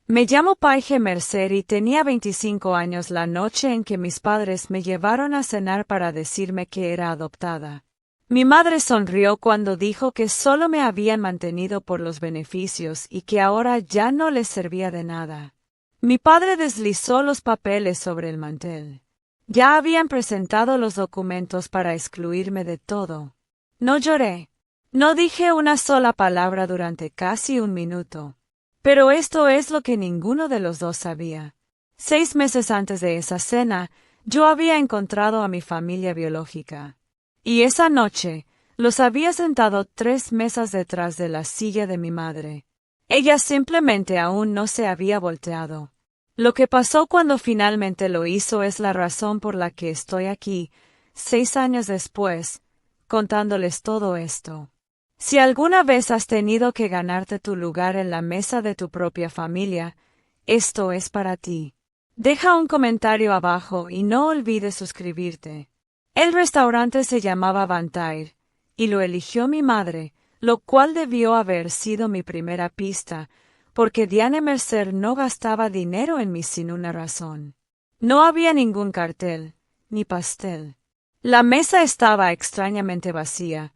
Me llamo Paige Mercer y tenía 25 años la noche en que mis padres me llevaron a cenar para decirme que era adoptada. Mi madre sonrió cuando dijo que solo me habían mantenido por los beneficios y que ahora ya no les servía de nada. Mi padre deslizó los papeles sobre el mantel. Ya habían presentado los documentos para excluirme de todo. No lloré. No dije una sola palabra durante casi un minuto. Pero esto es lo que ninguno de los dos sabía. 6 meses antes de esa cena, yo había encontrado a mi familia biológica. Y esa noche, los había sentado 3 mesas detrás de la silla de mi madre. Ella simplemente aún no se había volteado. Lo que pasó cuando finalmente lo hizo es la razón por la que estoy aquí, 6 años después, contándoles todo esto. Si alguna vez has tenido que ganarte tu lugar en la mesa de tu propia familia, esto es para ti. Deja un comentario abajo y no olvides suscribirte. El restaurante se llamaba Bantair, y lo eligió mi madre, lo cual debió haber sido mi primera pista, porque Diane Mercer no gastaba dinero en mí sin una razón. No había ningún cartel, ni pastel. La mesa estaba extrañamente vacía,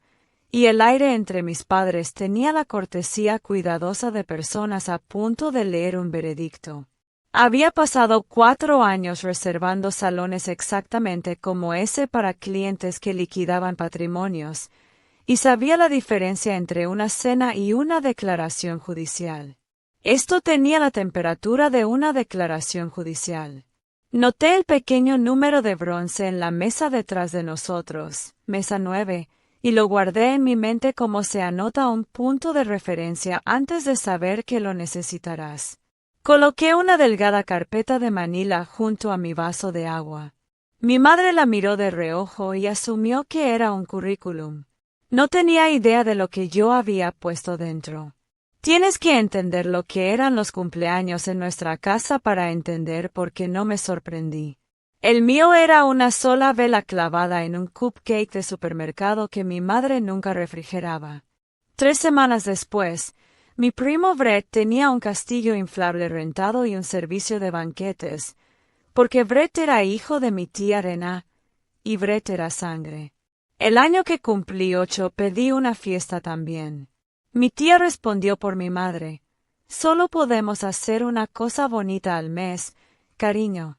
y el aire entre mis padres tenía la cortesía cuidadosa de personas a punto de leer un veredicto. Había pasado 4 años reservando salones exactamente como ese para clientes que liquidaban patrimonios, y sabía la diferencia entre una cena y una declaración judicial. Esto tenía la temperatura de una declaración judicial. Noté el pequeño número de bronce en la mesa detrás de nosotros, mesa 9, y lo guardé en mi mente como se anota un punto de referencia antes de saber que lo necesitarás. Coloqué una delgada carpeta de manila junto a mi vaso de agua. Mi madre la miró de reojo y asumió que era un currículum. No tenía idea de lo que yo había puesto dentro. Tienes que entender lo que eran los cumpleaños en nuestra casa para entender por qué no me sorprendí. El mío era una sola vela clavada en un cupcake de supermercado que mi madre nunca refrigeraba. 3 semanas después, mi primo Brett tenía un castillo inflable rentado y un servicio de banquetes, porque Brett era hijo de mi tía Rena, y Brett era sangre. El año que cumplí 8 pedí una fiesta también. Mi tía respondió por mi madre: «Solo podemos hacer una cosa bonita al mes, cariño».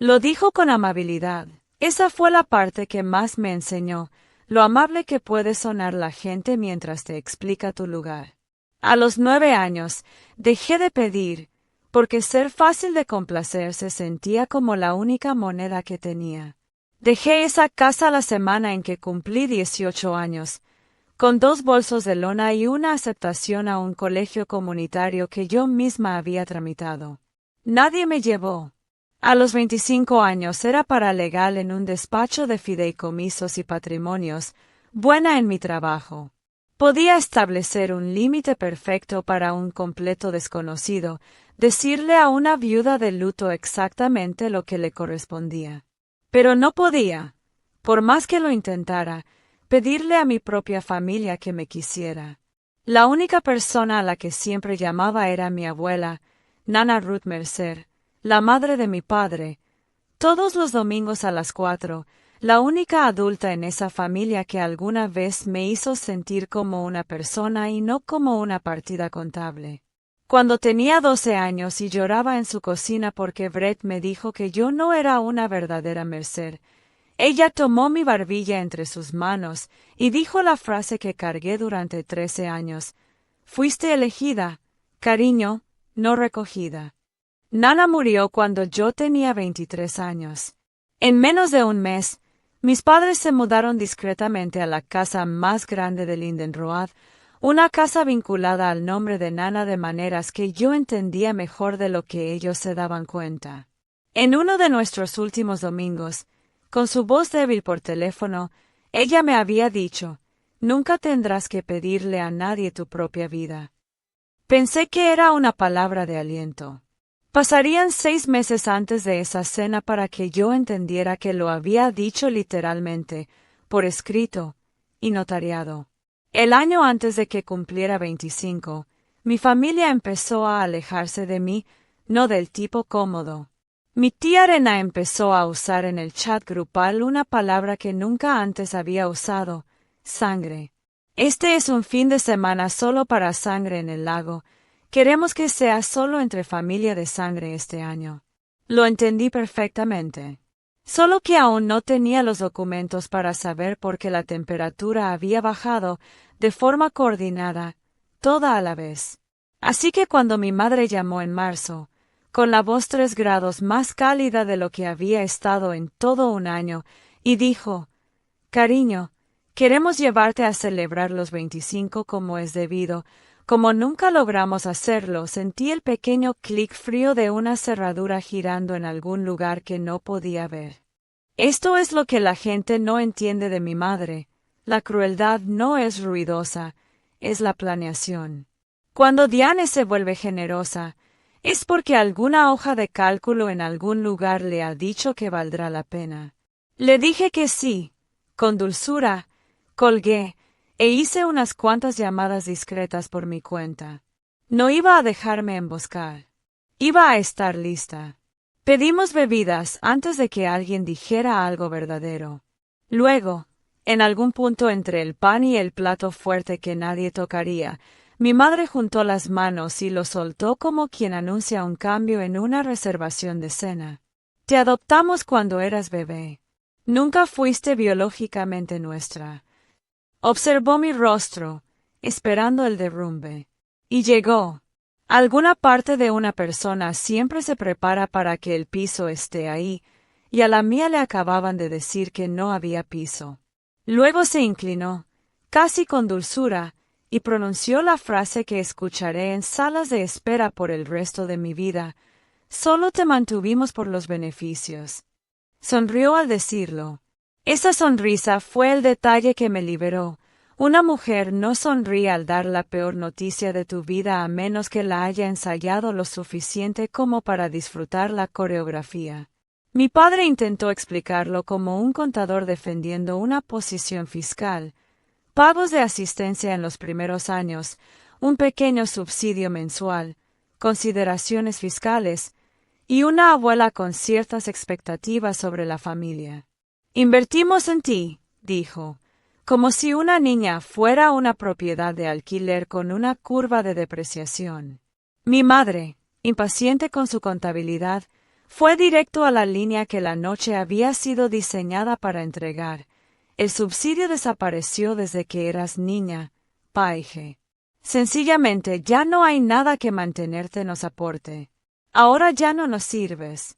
Lo dijo con amabilidad. Esa fue la parte que más me enseñó, lo amable que puede sonar la gente mientras te explica tu lugar. A los 9 años, dejé de pedir, porque ser fácil de complacer se sentía como la única moneda que tenía. Dejé esa casa la semana en que cumplí 18 años, con 2 bolsos de lona y una aceptación a un colegio comunitario que yo misma había tramitado. Nadie me llevó. A los 25 años era paralegal en un despacho de fideicomisos y patrimonios, buena en mi trabajo. Podía establecer un límite perfecto para un completo desconocido, decirle a una viuda de luto exactamente lo que le correspondía. Pero no podía, por más que lo intentara, pedirle a mi propia familia que me quisiera. La única persona a la que siempre llamaba era mi abuela, Nana Ruth Mercer, la madre de mi padre, todos los domingos a las 4, la única adulta en esa familia que alguna vez me hizo sentir como una persona y no como una partida contable. Cuando tenía 12 años y lloraba en su cocina porque Brett me dijo que yo no era una verdadera Mercer, ella tomó mi barbilla entre sus manos y dijo la frase que cargué durante 13 años: «Fuiste elegida, cariño, no recogida». Nana murió cuando yo tenía 23 años. En menos de un mes, mis padres se mudaron discretamente a la casa más grande de Linden Road, una casa vinculada al nombre de Nana de maneras que yo entendía mejor de lo que ellos se daban cuenta. En uno de nuestros últimos domingos, con su voz débil por teléfono, ella me había dicho: «Nunca tendrás que pedirle a nadie tu propia vida». Pensé que era una palabra de aliento. Pasarían 6 meses antes de esa cena para que yo entendiera que lo había dicho literalmente, por escrito y notariado. El año antes de que cumpliera 25, Mi familia empezó a alejarse de mí, no del tipo cómodo. Mi tía Rena empezó a usar en el chat grupal una palabra que nunca antes había usado: sangre. Este es un fin de semana solo para sangre en el lago. Queremos que sea solo entre familia de sangre este año. Lo entendí perfectamente. Solo que aún no tenía los documentos para saber por qué la temperatura había bajado de forma coordinada, toda a la vez. Así que cuando mi madre llamó en marzo, con la voz 3 grados más cálida de lo que había estado en todo un año, y dijo: «Cariño, queremos llevarte a celebrar los 25 como es debido». Como nunca logramos hacerlo, sentí el pequeño clic frío de una cerradura girando en algún lugar que no podía ver. Esto es lo que la gente no entiende de mi madre. La crueldad no es ruidosa, es la planeación. Cuando Diane se vuelve generosa, es porque alguna hoja de cálculo en algún lugar le ha dicho que valdrá la pena. Le dije que sí, con dulzura, colgué, e hice unas cuantas llamadas discretas por mi cuenta. No iba a dejarme emboscar. Iba a estar lista. Pedimos bebidas antes de que alguien dijera algo verdadero. Luego, en algún punto entre el pan y el plato fuerte que nadie tocaría, mi madre juntó las manos y lo soltó como quien anuncia un cambio en una reservación de cena. Te adoptamos cuando eras bebé. Nunca fuiste biológicamente nuestra. Observó mi rostro, esperando el derrumbe. Y llegó. Alguna parte de una persona siempre se prepara para que el piso esté ahí, y a la mía le acababan de decir que no había piso. Luego se inclinó, casi con dulzura, y pronunció la frase que escucharé en salas de espera por el resto de mi vida: «Solo te mantuvimos por los beneficios». Sonrió al decirlo. Esa sonrisa fue el detalle que me liberó. Una mujer no sonríe al dar la peor noticia de tu vida a menos que la haya ensayado lo suficiente como para disfrutar la coreografía. Mi padre intentó explicarlo como un contador defendiendo una posición fiscal: pagos de asistencia en los primeros años, un pequeño subsidio mensual, consideraciones fiscales, y una abuela con ciertas expectativas sobre la familia. «Invertimos en ti», dijo, como si una niña fuera una propiedad de alquiler con una curva de depreciación. Mi madre, impaciente con su contabilidad, fue directo a la línea que la noche había sido diseñada para entregar. El subsidio desapareció desde que eras niña, Paige. Sencillamente ya no hay nada que mantenerte nos aporte. Ahora ya no nos sirves.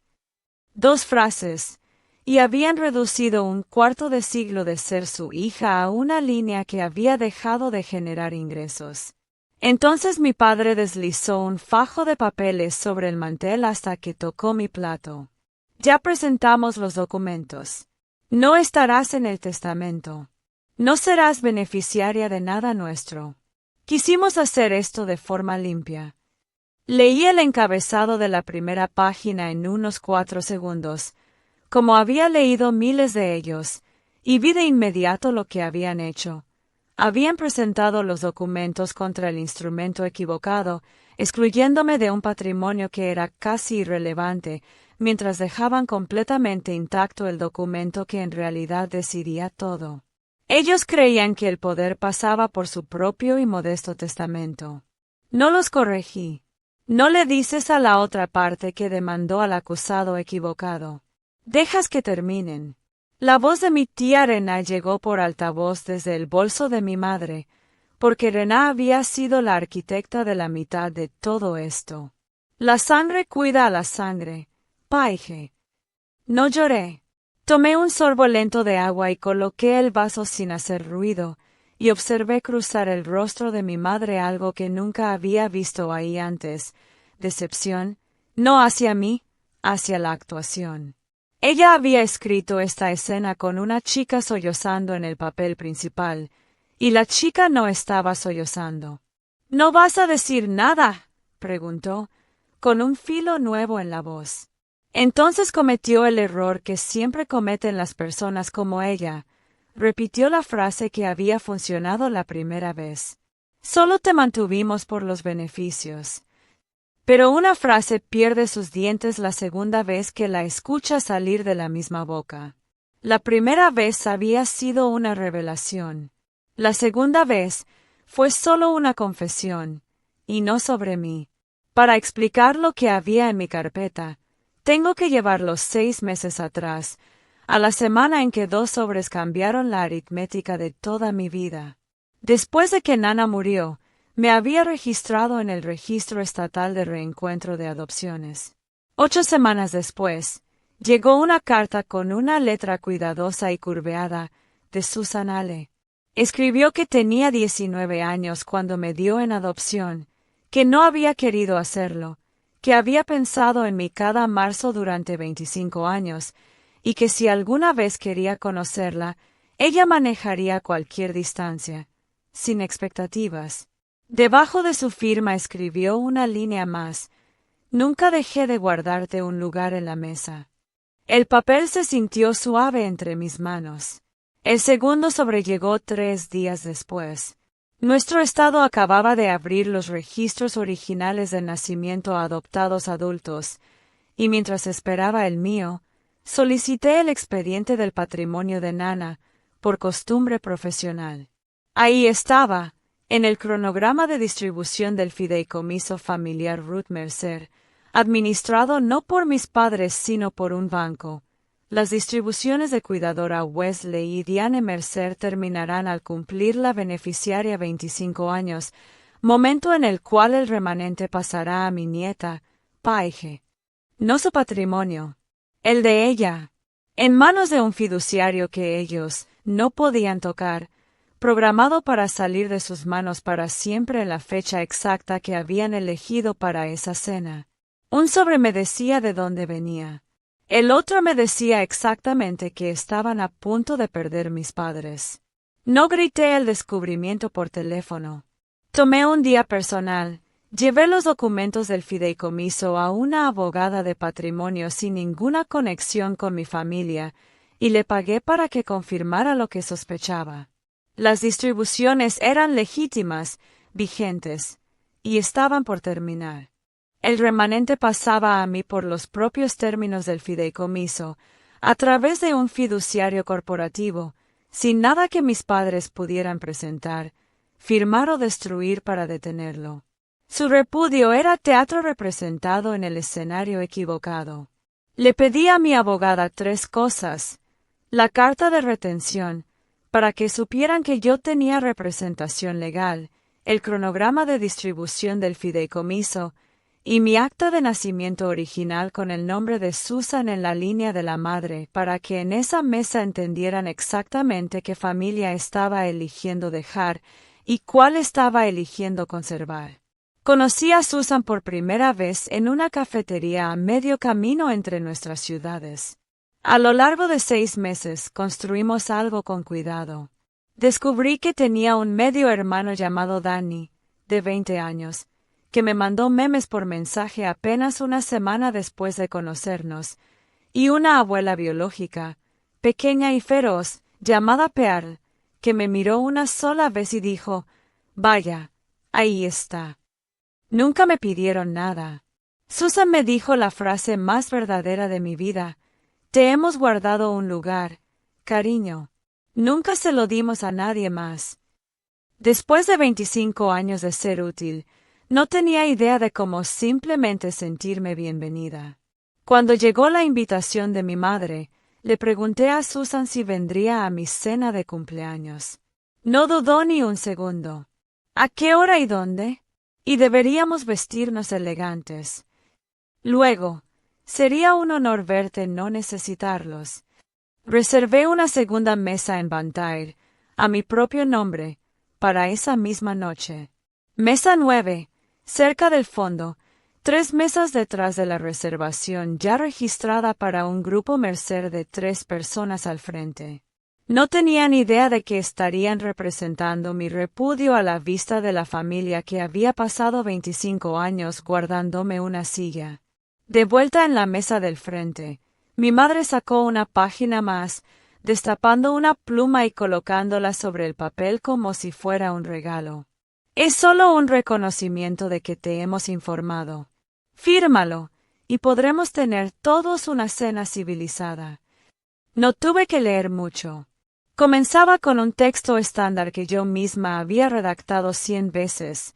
2 frases, y habían reducido un cuarto de siglo de ser su hija a una línea que había dejado de generar ingresos. Entonces mi padre deslizó un fajo de papeles sobre el mantel hasta que tocó mi plato. «Ya presentamos los documentos. No estarás en el testamento. No serás beneficiaria de nada nuestro. Quisimos hacer esto de forma limpia». Leí el encabezado de la primera página en unos 4 segundos, como había leído miles de ellos, y vi de inmediato lo que habían hecho. Habían presentado los documentos contra el instrumento equivocado, excluyéndome de un patrimonio que era casi irrelevante, mientras dejaban completamente intacto el documento que en realidad decidía todo. Ellos creían que el poder pasaba por su propio y modesto testamento. No los corregí. No le dices a la otra parte que demandó al acusado equivocado. Dejas que terminen. La voz de mi tía Rena llegó por altavoz desde el bolso de mi madre, porque Rena había sido la arquitecta de la mitad de todo esto. La sangre cuida a la sangre, Paige. No lloré. Tomé un sorbo lento de agua y coloqué el vaso sin hacer ruido, y observé cruzar el rostro de mi madre algo que nunca había visto ahí antes: decepción, no hacia mí, hacia la actuación. Ella había escrito esta escena con una chica sollozando en el papel principal, y la chica no estaba sollozando. «¿No vas a decir nada?», preguntó, con un filo nuevo en la voz. Entonces cometió el error que siempre cometen las personas como ella. Repitió la frase que había funcionado la primera vez. Solo te mantuvimos por los beneficios. Pero una frase pierde sus dientes la segunda vez que la escucha salir de la misma boca. La primera vez había sido una revelación. La segunda vez fue solo una confesión, y no sobre mí. Para explicar lo que había en mi carpeta, tengo que llevarlos 6 meses atrás, a la semana en que 2 sobres cambiaron la aritmética de toda mi vida. Después de que Nana murió, me había registrado en el Registro Estatal de Reencuentro de Adopciones. 8 semanas después, llegó una carta con una letra cuidadosa y curveada de Susan Ale. Escribió que tenía 19 años cuando me dio en adopción, que no había querido hacerlo, que había pensado en mí cada marzo durante 25 años, y que si alguna vez quería conocerla, ella manejaría cualquier distancia, sin expectativas. Debajo de su firma escribió una línea más: nunca dejé de guardarte un lugar en la mesa. El papel se sintió suave entre mis manos. El segundo sobrellegó 3 días después. Nuestro estado acababa de abrir los registros originales de nacimiento a adoptados adultos, y mientras esperaba el mío, solicité el expediente del patrimonio de Nana, por costumbre profesional. Ahí estaba, en el cronograma de distribución del fideicomiso familiar Ruth Mercer, administrado no por mis padres sino por un banco. Las distribuciones de cuidadora Wesley y Diane Mercer terminarán al cumplir la beneficiaria 25 años, momento en el cual el remanente pasará a mi nieta, Paige. No su patrimonio, el de ella, en manos de un fiduciario que ellos no podían tocar, programado para salir de sus manos para siempre en la fecha exacta que habían elegido para esa cena. Un sobre me decía de dónde venía. El otro me decía exactamente que estaban a punto de perder mis padres. No grité el descubrimiento por teléfono. Tomé un día personal, llevé los documentos del fideicomiso a una abogada de patrimonio sin ninguna conexión con mi familia, y le pagué para que confirmara lo que sospechaba. Las distribuciones eran legítimas, vigentes, y estaban por terminar. El remanente pasaba a mí por los propios términos del fideicomiso, a través de un fiduciario corporativo, sin nada que mis padres pudieran presentar, firmar o destruir para detenerlo. Su repudio era teatro representado en el escenario equivocado. Le pedí a mi abogada 3 cosas: la carta de retención, para que supieran que yo tenía representación legal, el cronograma de distribución del fideicomiso, y mi acta de nacimiento original con el nombre de Susan en la línea de la madre, para que en esa mesa entendieran exactamente qué familia estaba eligiendo dejar y cuál estaba eligiendo conservar. Conocí a Susan por primera vez en una cafetería a medio camino entre nuestras ciudades. A lo largo de 6 meses construimos algo con cuidado. Descubrí que tenía un medio hermano llamado Danny, de 20 años, que me mandó memes por mensaje apenas una semana después de conocernos, y una abuela biológica, pequeña y feroz, llamada Pearl, que me miró una sola vez y dijo: «Vaya, ahí está». Nunca me pidieron nada. Susan me dijo la frase más verdadera de mi vida: «Te hemos guardado un lugar, cariño». Nunca se lo dimos a nadie más. Después de 25 años de ser útil, no tenía idea de cómo simplemente sentirme bienvenida. Cuando llegó la invitación de mi madre, le pregunté a Susan si vendría a mi cena de cumpleaños. No dudó ni un segundo. ¿A qué hora y dónde? Y deberíamos vestirnos elegantes. Luego, sería un honor verte no necesitarlos. Reservé una segunda mesa en Bantair, a mi propio nombre, para esa misma noche. Mesa 9. Cerca del fondo, 3 mesas detrás de la reservación ya registrada para un grupo Mercer de 3 personas al frente. No tenían idea de que estarían representando mi repudio a la vista de la familia que había pasado 25 años guardándome una silla. De vuelta en la mesa del frente, mi madre sacó una página más, destapando una pluma y colocándola sobre el papel como si fuera un regalo. Es solo un reconocimiento de que te hemos informado. Fírmalo, y podremos tener todos una cena civilizada. No tuve que leer mucho. Comenzaba con un texto estándar que yo misma había redactado 100 veces.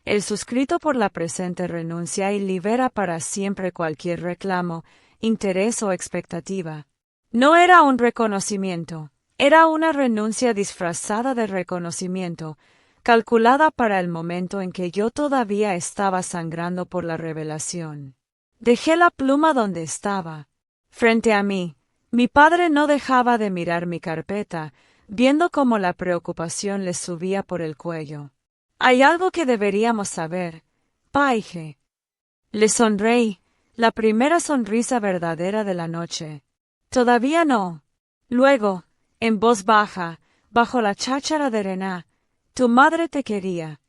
El suscrito por la presente renuncia y libera para siempre cualquier reclamo, interés o expectativa. No era un reconocimiento, era una renuncia disfrazada de reconocimiento, calculada para el momento en que yo todavía estaba sangrando por la revelación. Dejé la pluma donde estaba. Frente a mí, mi padre no dejaba de mirar mi carpeta, viendo cómo la preocupación le subía por el cuello. Hay algo que deberíamos saber, Paige. Le sonreí, la primera sonrisa verdadera de la noche. Todavía no. Luego, en voz baja, bajo la cháchara de Rená, tu madre te quería.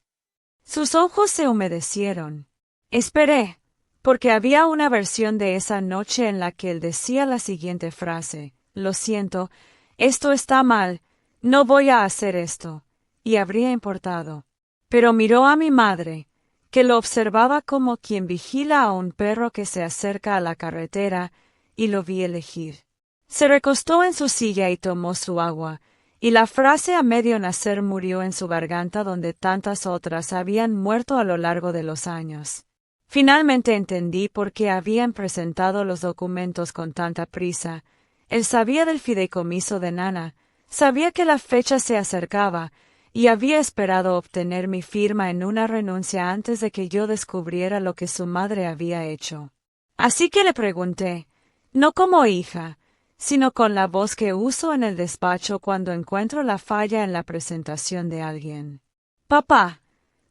Sus ojos se humedecieron. Esperé, porque había una versión de esa noche en la que él decía la siguiente frase: lo siento, esto está mal, no voy a hacer esto, y habría importado. Pero miró a mi madre, que lo observaba como quien vigila a un perro que se acerca a la carretera, y lo vi elegir. Se recostó en su silla y tomó su agua, y la frase a medio nacer murió en su garganta donde tantas otras habían muerto a lo largo de los años. Finalmente entendí por qué habían presentado los documentos con tanta prisa. Él sabía del fideicomiso de Nana, sabía que la fecha se acercaba, y había esperado obtener mi firma en una renuncia antes de que yo descubriera lo que su madre había hecho. Así que le pregunté, no como hija, sino con la voz que uso en el despacho cuando encuentro la falla en la presentación de alguien. Papá,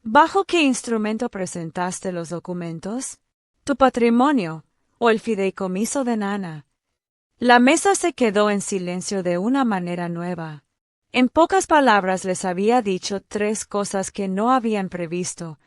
¿bajo qué instrumento presentaste los documentos? ¿Tu patrimonio o el fideicomiso de Nana? La mesa se quedó en silencio de una manera nueva. En pocas palabras les había dicho 3 cosas que no habían previsto,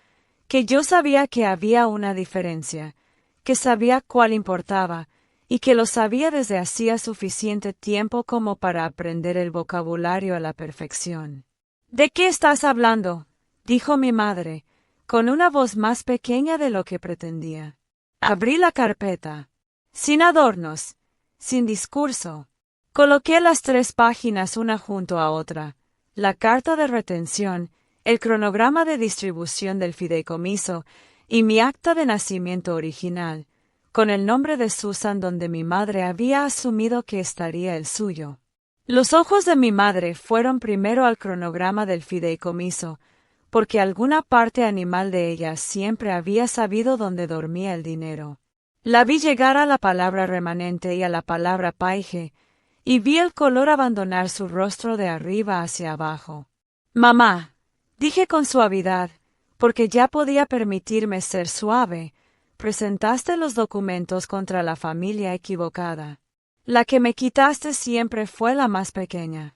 que yo sabía que había una diferencia, que sabía cuál importaba, y que lo sabía desde hacía suficiente tiempo como para aprender el vocabulario a la perfección. ¿De qué estás hablando?, dijo mi madre, con una voz más pequeña de lo que pretendía. Abrí la carpeta. Sin adornos, sin discurso. Coloqué las 3 páginas una junto a otra, la carta de retención, el cronograma de distribución del fideicomiso y mi acta de nacimiento original, con el nombre de Susan donde mi madre había asumido que estaría el suyo. Los ojos de mi madre fueron primero al cronograma del fideicomiso, porque alguna parte animal de ella siempre había sabido dónde dormía el dinero. La vi llegar a la palabra remanente y a la palabra paige, y vi el color abandonar su rostro de arriba hacia abajo. Mamá, dije con suavidad, porque ya podía permitirme ser suave, presentaste los documentos contra la familia equivocada. La que me quitaste siempre fue la más pequeña.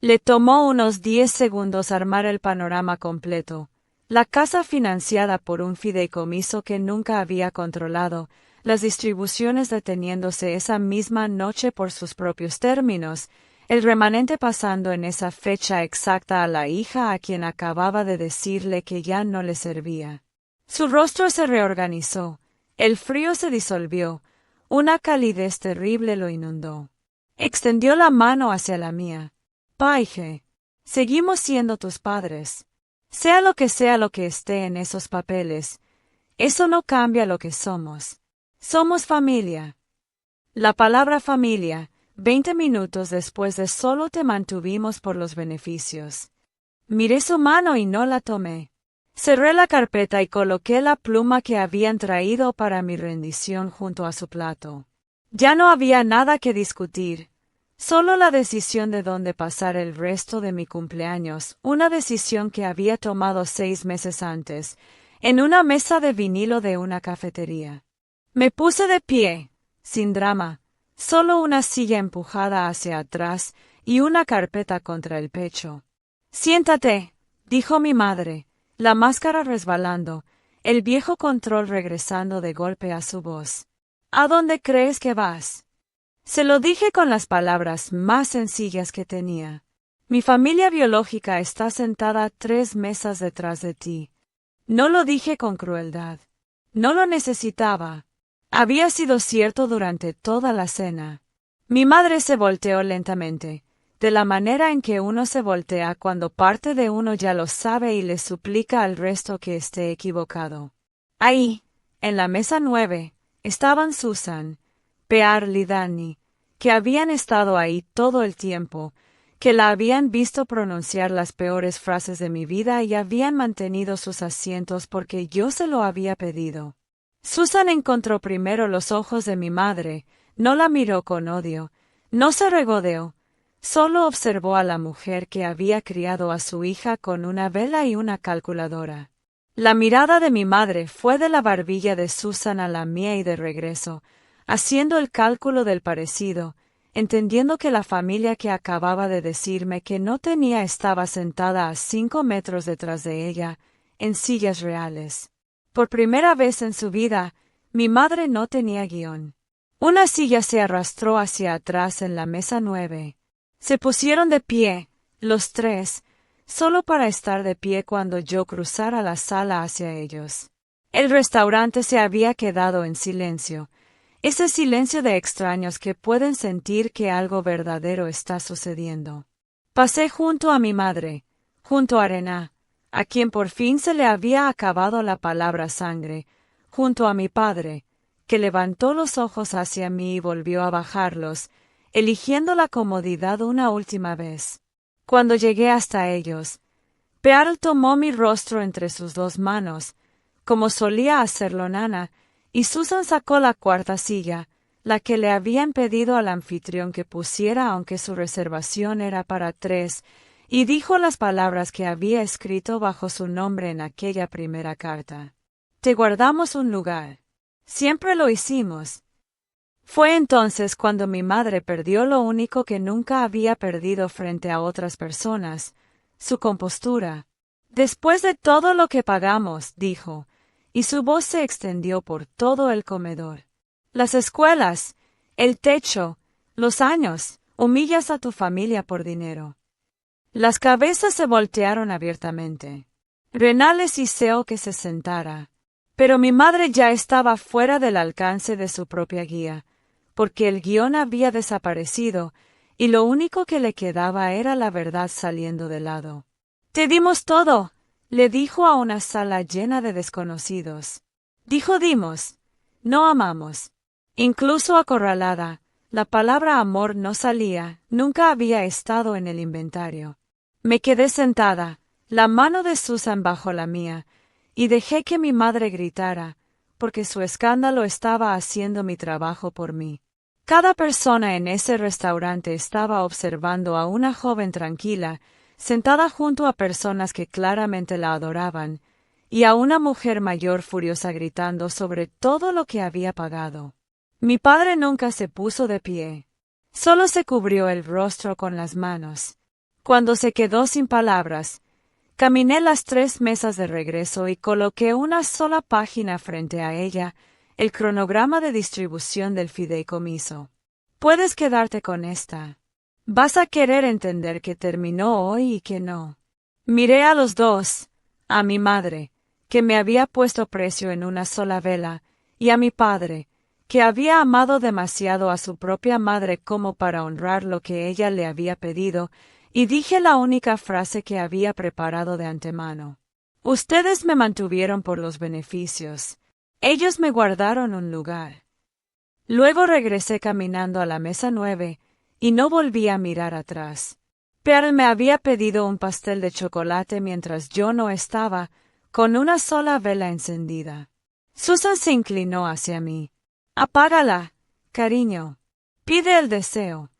Le tomó unos 10 segundos armar el panorama completo. La casa financiada por un fideicomiso que nunca había controlado, las distribuciones deteniéndose esa misma noche por sus propios términos, el remanente pasando en esa fecha exacta a la hija a quien acababa de decirle que ya no le servía. Su rostro se reorganizó, el frío se disolvió, una calidez terrible lo inundó. Extendió la mano hacia la mía. Paige, seguimos siendo tus padres. Sea lo que esté en esos papeles, eso no cambia lo que somos. Somos familia. La palabra familia, 20 minutos después de solo te mantuvimos por los beneficios. Miré su mano y no la tomé. Cerré la carpeta y coloqué la pluma que habían traído para mi rendición junto a su plato. Ya no había nada que discutir, solo la decisión de dónde pasar el resto de mi cumpleaños, una decisión que había tomado 6 meses antes, en una mesa de vinilo de una cafetería. Me puse de pie, sin drama, solo una silla empujada hacia atrás y una carpeta contra el pecho. Siéntate, dijo mi madre, la máscara resbalando, el viejo control regresando de golpe a su voz. ¿A dónde crees que vas? Se lo dije con las palabras más sencillas que tenía. Mi familia biológica está sentada 3 mesas detrás de ti. No lo dije con crueldad. No lo necesitaba. Había sido cierto durante toda la cena. Mi madre se volteó lentamente, de la manera en que uno se voltea cuando parte de uno ya lo sabe y le suplica al resto que esté equivocado. Ahí, en la mesa 9, estaban Susan, Pearl y Danny, que habían estado ahí todo el tiempo, que la habían visto pronunciar las peores frases de mi vida y habían mantenido sus asientos porque yo se lo había pedido. Susan encontró primero los ojos de mi madre, no la miró con odio, no se regodeó, solo observó a la mujer que había criado a su hija con una vela y una calculadora. La mirada de mi madre fue de la barbilla de Susan a la mía y de regreso, haciendo el cálculo del parecido, entendiendo que la familia que acababa de decirme que no tenía estaba sentada a 5 metros detrás de ella, en sillas reales. Por primera vez en su vida, mi madre no tenía guión. Una silla se arrastró hacia atrás en la mesa 9. Se pusieron de pie, los tres, solo para estar de pie cuando yo cruzara la sala hacia ellos. El restaurante se había quedado en silencio, ese silencio de extraños que pueden sentir que algo verdadero está sucediendo. Pasé junto a mi madre, junto a Rená, a quien por fin se le había acabado la palabra sangre, junto a mi padre, que levantó los ojos hacia mí y volvió a bajarlos, eligiendo la comodidad una última vez. Cuando llegué hasta ellos, Pearl tomó mi rostro entre sus 2 manos, como solía hacerlo Nana, y Susan sacó la 4ª silla, la que le habían pedido al anfitrión que pusiera aunque su reservación era para 3, y dijo las palabras que había escrito bajo su nombre en aquella primera carta. Te guardamos un lugar. Siempre lo hicimos. Fue entonces cuando mi madre perdió lo único que nunca había perdido frente a otras personas, su compostura. Después de todo lo que pagamos, dijo, y su voz se extendió por todo el comedor. Las escuelas, el techo, los años, humillas a tu familia por dinero. Las cabezas se voltearon abiertamente. Rená les hizo que se sentara, pero mi madre ya estaba fuera del alcance de su propia guía, porque el guión había desaparecido y lo único que le quedaba era la verdad saliendo de lado. Te dimos todo, le dijo a una sala llena de desconocidos. Dijo dimos, no amamos. Incluso acorralada, la palabra amor no salía, nunca había estado en el inventario. Me quedé sentada, la mano de Susan bajo la mía, y dejé que mi madre gritara, porque su escándalo estaba haciendo mi trabajo por mí. Cada persona en ese restaurante estaba observando a una joven tranquila, sentada junto a personas que claramente la adoraban, y a una mujer mayor furiosa gritando sobre todo lo que había pagado. Mi padre nunca se puso de pie. Solo se cubrió el rostro con las manos. Cuando se quedó sin palabras, caminé las 3 mesas de regreso y coloqué una sola página frente a ella, el cronograma de distribución del fideicomiso. Puedes quedarte con esta. Vas a querer entender que terminó hoy y que no. Miré a los 2, a mi madre, que me había puesto precio en una sola vela, y a mi padre, que había amado demasiado a su propia madre como para honrar lo que ella le había pedido, y dije la única frase que había preparado de antemano. Ustedes me mantuvieron por los beneficios. Ellos me guardaron un lugar. Luego regresé caminando a la mesa 9, y no volví a mirar atrás. Pearl me había pedido un pastel de chocolate mientras yo no estaba, con una sola vela encendida. Susan se inclinó hacia mí. Apágala, cariño. Pide el deseo.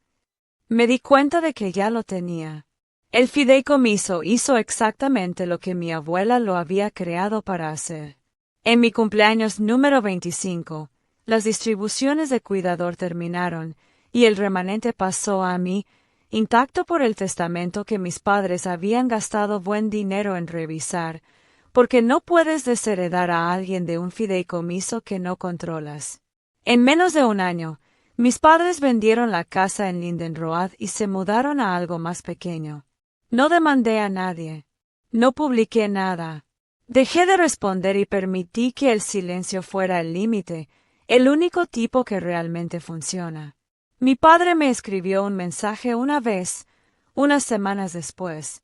Me di cuenta de que ya lo tenía. El fideicomiso hizo exactamente lo que mi abuela lo había creado para hacer. En mi cumpleaños número 25, las distribuciones de cuidador terminaron, y el remanente pasó a mí, intacto por el testamento que mis padres habían gastado buen dinero en revisar, porque no puedes desheredar a alguien de un fideicomiso que no controlas. En menos de un año, mis padres vendieron la casa en Lindenroad y se mudaron a algo más pequeño. No demandé a nadie. No publiqué nada. Dejé de responder y permití que el silencio fuera el límite, el único tipo que realmente funciona. Mi padre me escribió un mensaje una vez, unas semanas después.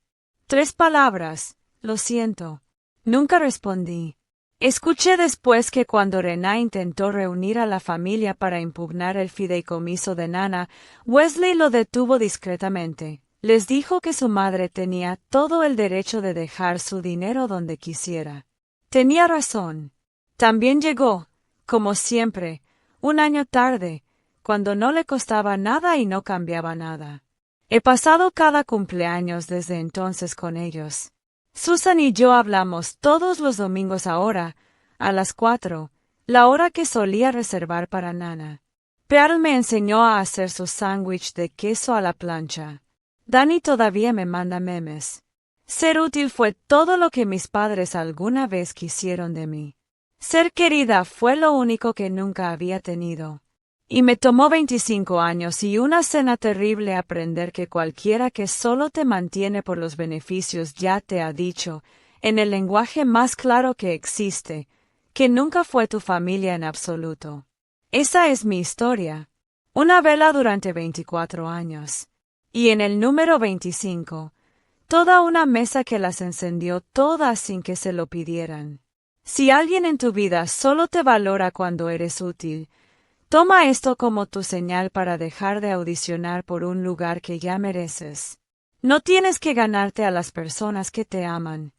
3 palabras, lo siento. Nunca respondí. Escuché después que cuando Rená intentó reunir a la familia para impugnar el fideicomiso de Nana, Wesley lo detuvo discretamente. Les dijo que su madre tenía todo el derecho de dejar su dinero donde quisiera. Tenía razón. También llegó, como siempre, un año tarde, cuando no le costaba nada y no cambiaba nada. He pasado cada cumpleaños desde entonces con ellos. Susan y yo hablamos todos los domingos ahora, a las 4, la hora que solía reservar para Nana. Pearl me enseñó a hacer su sándwich de queso a la plancha. Danny todavía me manda memes. Ser útil fue todo lo que mis padres alguna vez quisieron de mí. Ser querida fue lo único que nunca había tenido. Y me tomó 25 años y una cena terrible aprender que cualquiera que solo te mantiene por los beneficios ya te ha dicho, en el lenguaje más claro que existe, que nunca fue tu familia en absoluto. Esa es mi historia. Una vela durante 24 años. Y en el número 25, toda una mesa que las encendió todas sin que se lo pidieran. Si alguien en tu vida solo te valora cuando eres útil, toma esto como tu señal para dejar de audicionar por un lugar que ya mereces. No tienes que ganarte a las personas que te aman.